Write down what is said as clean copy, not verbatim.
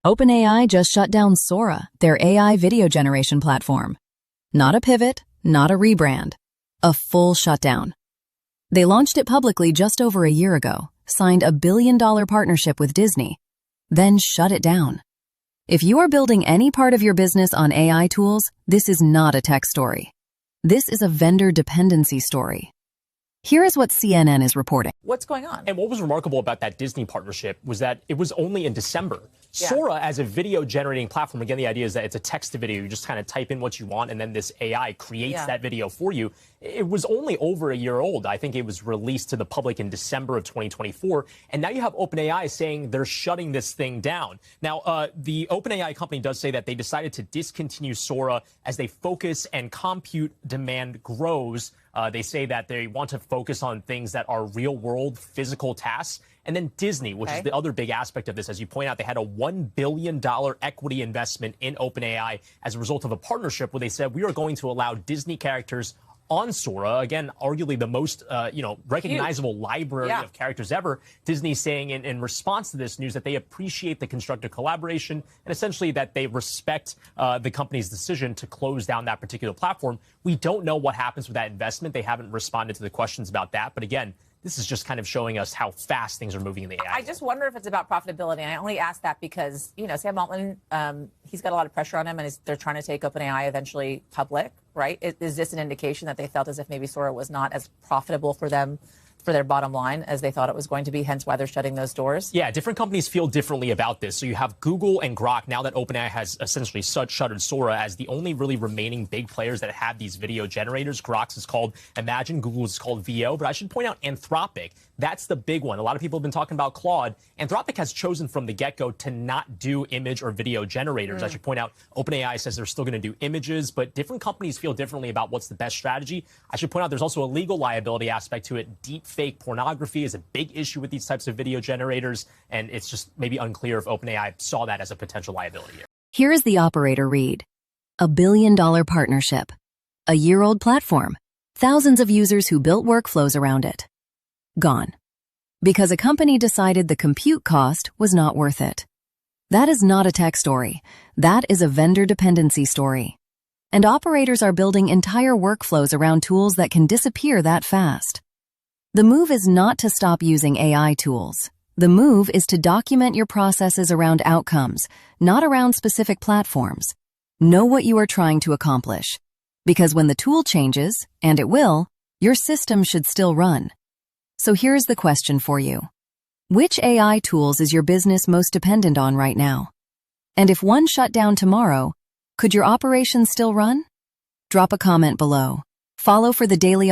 OpenAI just shut down Sora, their AI video generation platform. Not a pivot, not a rebrand. A full shutdown. They launched it publicly just over a year ago, signed a $1 billion partnership with Disney, then shut it down. If you are building any part of your business on AI tools, this is not a tech story. This is a vendor dependency story. Here is what CNN is reporting. What's going on? And what was remarkable about that Disney partnership was that it was only in December. Yeah. Sora, as a video generating platform, again, the idea is that it's a text to video. You just kind of type in what you want, and then this AI creates that video for you. It was only over a year old. I think it was released to the public in December of 2024. And now you have OpenAI saying they're shutting this thing down. Now, the OpenAI company does say that they decided to discontinue Sora as they focus and compute demand grows. They say that they want to focus on things that are real world physical tasks. And then Disney, which is the other big aspect of this. As you point out, they had a $1 billion equity investment in OpenAI as a result of a partnership where they said we are going to allow Disney characters on Sora, again, arguably the most, recognizable library of characters ever. Disney saying in response to this news that they appreciate the constructive collaboration and essentially that they respect the company's decision to close down that particular platform. We don't know what happens with that investment. They haven't responded to the questions about that. But again, this is just kind of showing us how fast things are moving in the AI. I just wonder if it's about profitability. And I only ask that because, Sam Altman, he's got a lot of pressure on him, and they're trying to take OpenAI eventually public, right? Is this an indication that they felt as if maybe Sora was not as profitable for them, for their bottom line, as they thought it was going to be, hence why they're shutting those doors? Yeah, different companies feel differently about this. So you have Google and Grok, now that OpenAI has essentially shuttered Sora, as the only really remaining big players that have these video generators. Grok's is called Imagine, Google's is called VO. But I should point out Anthropic. That's the big one. A lot of people have been talking about Claude. Anthropic has chosen from the get-go to not do image or video generators. I should point out OpenAI says they're still going to do images, but different companies feel differently about what's the best strategy. I should point out there's also a legal liability aspect to it. Deep fake pornography is a big issue with these types of video generators, and it's just maybe unclear if OpenAI saw that as a potential liability. Here is the operator read. A $1 billion partnership. A year-old platform. Thousands of users who built workflows around it. Gone. Because a company decided the compute cost was not worth it. That is not a tech story. That is a vendor dependency story. And operators are building entire workflows around tools that can disappear that fast. The move is not to stop using AI tools. The move is to document your processes around outcomes, not around specific platforms. Know what you are trying to accomplish. Because when the tool changes, and it will, your system should still run. So here's the question for you. Which AI tools is your business most dependent on right now? And if one shut down tomorrow, could your operations still run? Drop a comment below. Follow for the daily